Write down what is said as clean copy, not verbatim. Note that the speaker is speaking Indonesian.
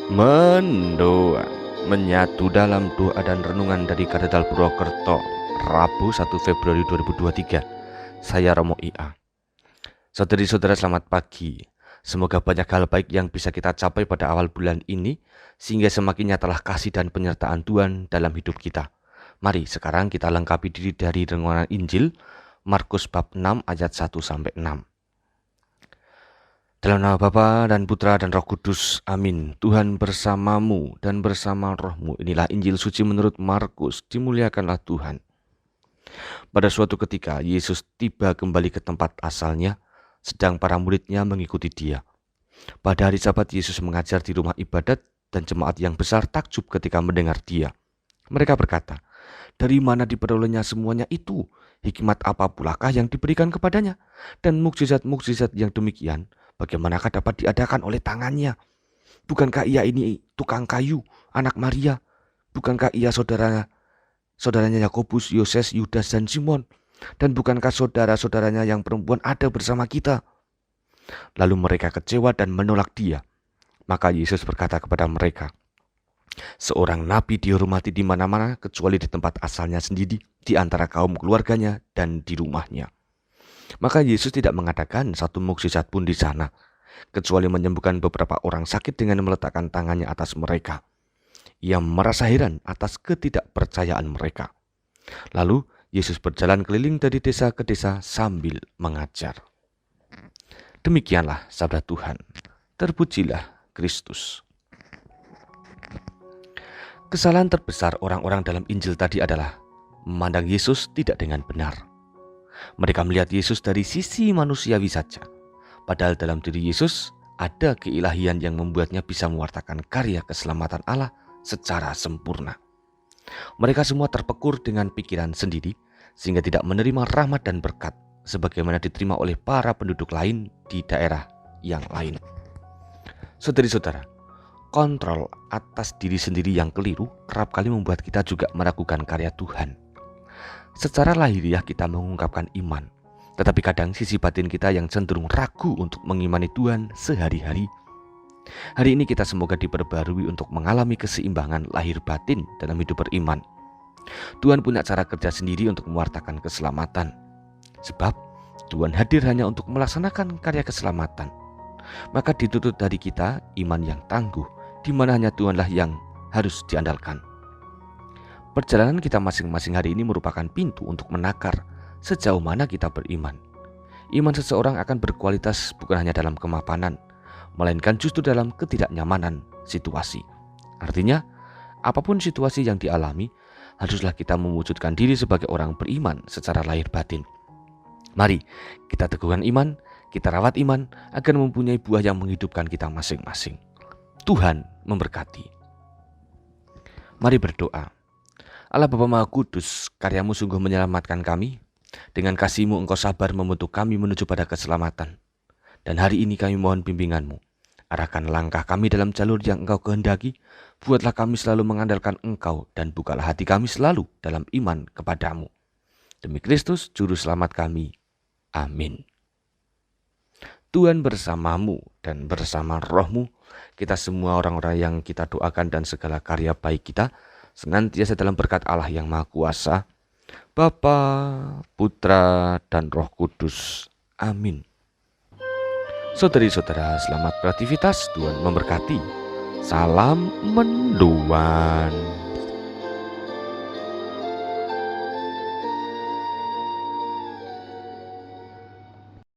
Mendoa menyatu dalam doa dan renungan dari Katedral Purwokerto, Rabu 1 Februari 2023. Saya Romo IA. Saudari-saudara, selamat pagi. Semoga banyak hal baik yang bisa kita capai pada awal bulan ini, sehingga semakin nyatalah kasih dan penyertaan Tuhan dalam hidup kita. Mari sekarang kita lengkapi diri dari renungan Injil Markus bab 6 ayat 1-6. Dalam nama Bapa dan Putra dan Roh Kudus, amin. Tuhan bersamamu dan bersama rohmu. Inilah Injil suci menurut Markus, dimuliakanlah Tuhan. Pada suatu ketika, Yesus tiba kembali ke tempat asalnya, sedang para muridnya mengikuti dia. Pada hari Sabat, Yesus mengajar di rumah ibadat dan jemaat yang besar takjub ketika mendengar dia. Mereka berkata, "Dari mana diperolehnya semuanya itu? Hikmat apa pulakah yang diberikan kepadanya? Dan mukjizat-mukjizat yang demikian, bagaimanakah dapat diadakan oleh tangannya? Bukankah ia ini tukang kayu, anak Maria? Bukankah ia saudaranya Yakobus, Yoses, Yudas, dan Simon? Dan bukankah saudara-saudaranya yang perempuan ada bersama kita?" Lalu mereka kecewa dan menolak dia. Maka Yesus berkata kepada mereka, "Seorang nabi dihormati di mana-mana kecuali di tempat asalnya sendiri, di antara kaum keluarganya dan di rumahnya." Maka Yesus tidak mengadakan satu mukjizat pun di sana, kecuali menyembuhkan beberapa orang sakit dengan meletakkan tangannya atas mereka. Ia merasa heran atas ketidakpercayaan mereka. Lalu Yesus berjalan keliling dari desa ke desa sambil mengajar. Demikianlah sabda Tuhan. Terpujilah Kristus. Kesalahan terbesar orang-orang dalam Injil tadi adalah memandang Yesus tidak dengan benar. Mereka melihat Yesus dari sisi manusiawi saja. Padahal dalam diri Yesus ada keilahian yang membuatnya bisa mewartakan karya keselamatan Allah secara sempurna. Mereka semua terpekur dengan pikiran sendiri sehingga tidak menerima rahmat dan berkat sebagaimana diterima oleh para penduduk lain di daerah yang lain. Saudari-saudara, kontrol atas diri sendiri yang keliru kerap kali membuat kita juga meragukan karya Tuhan. Secara lahiriah kita mengungkapkan iman, tetapi kadang sisi batin kita yang cenderung ragu untuk mengimani Tuhan sehari-hari. Hari ini kita semoga diperbarui untuk mengalami keseimbangan lahir batin dalam hidup beriman. Tuhan punya cara kerja sendiri untuk mewartakan keselamatan. Sebab Tuhan hadir hanya untuk melaksanakan karya keselamatan. Maka dituntut dari kita iman yang tangguh, di mana hanya Tuhanlah yang harus diandalkan. Perjalanan kita masing-masing hari ini merupakan pintu untuk menakar sejauh mana kita beriman. Iman seseorang akan berkualitas bukan hanya dalam kemapanan, melainkan justru dalam ketidaknyamanan situasi. Artinya, apapun situasi yang dialami, haruslah kita mewujudkan diri sebagai orang beriman secara lahir batin. Mari kita teguhkan iman, kita rawat iman agar mempunyai buah yang menghidupkan kita masing-masing. Tuhan memberkati. Mari berdoa. Allah Bapa Maha Kudus, karya-Mu sungguh menyelamatkan kami. Dengan kasih-Mu Engkau sabar membentuk kami menuju pada keselamatan. Dan hari ini kami mohon bimbingan-Mu. Arahkan langkah kami dalam jalur yang Engkau kehendaki. Buatlah kami selalu mengandalkan Engkau dan bukalah hati kami selalu dalam iman kepadamu. Demi Kristus, Juru Selamat kami. Amin. Tuhan bersamamu dan bersama rohmu. Kita semua orang-orang yang kita doakan dan segala karya baik kita senantiasa dalam berkat Allah yang Maha Kuasa, Bapa, Putra, dan Roh Kudus. Amin. Saudari-saudara, selamat beraktivitas. Tuhan memberkati. Salam mendoan.